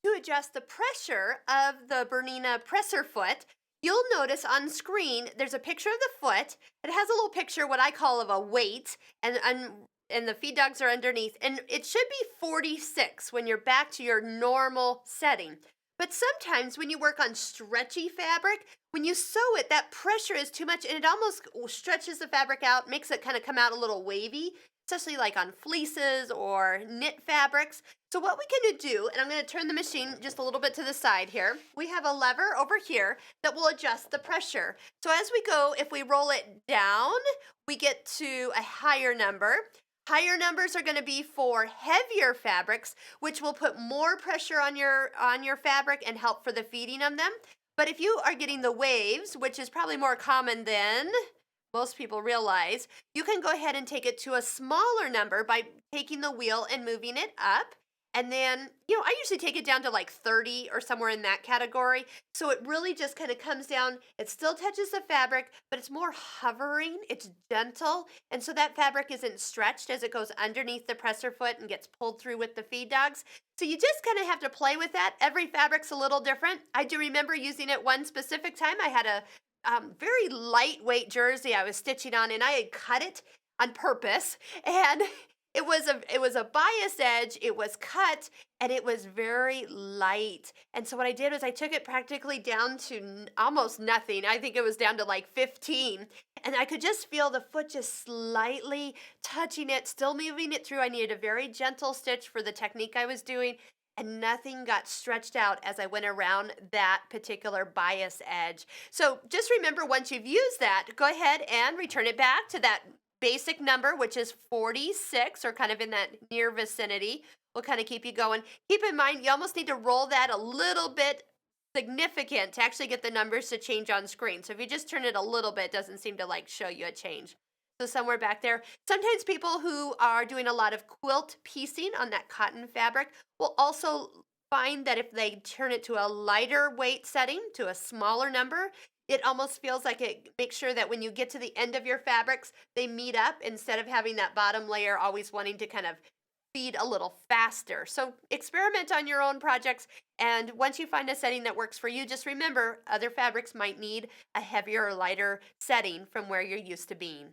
To adjust the pressure of the Bernina presser foot, you'll notice on screen there's a picture of the foot. It has a little picture, what I call of a weight, and the feed dogs are underneath. And it should be 46 when you're back to your normal setting. But sometimes when you work on stretchy fabric, when you sew it, that pressure is too much and it almost stretches the fabric out, makes it kind of come out a little wavy, especially like on fleeces or knit fabrics. So what we can do, and I'm going to turn the machine just a little bit to the side here. We have a lever over here that will adjust the pressure. So as we go, if we roll it down, we get to a higher number. Higher numbers are going to be for heavier fabrics, which will put more pressure on your fabric and help for the feeding of them. But if you are getting the waves, which is probably more common than most people realize, you can go ahead and take it to a smaller number by taking the wheel and moving it up. And then, I usually take it down to like 30 or somewhere in that category. So it really just kind of comes down. It still touches the fabric, but it's more hovering. It's gentle. And so that fabric isn't stretched as it goes underneath the presser foot and gets pulled through with the feed dogs. So you just kind of have to play with that. Every fabric's a little different. I do remember using it one specific time. I had a very lightweight jersey I was stitching on, and I had cut it on purpose, and it was a bias edge. It was cut, and it was very light. And so what I did was I took it practically down to almost nothing. I think it was down to like 15, and I could just feel the foot just slightly touching it, still moving it through. I needed a very gentle stitch for the technique I was doing, and nothing got stretched out as I went around that particular bias edge. So just remember, once you've used that, go ahead and return it back to that basic number, which is 46, or kind of in that near vicinity. Will kind of keep you going. Keep in mind, you almost need to roll that a little bit significant to actually get the numbers to change on screen. So if you just turn it a little bit, it doesn't seem to like show you a change. So somewhere back there. Sometimes people who are doing a lot of quilt piecing on that cotton fabric will also find that if they turn it to a lighter weight setting, to a smaller number, it almost feels like it makes sure that when you get to the end of your fabrics, they meet up instead of having that bottom layer always wanting to kind of feed a little faster. So experiment on your own projects. And once you find a setting that works for you, just remember other fabrics might need a heavier or lighter setting from where you're used to being.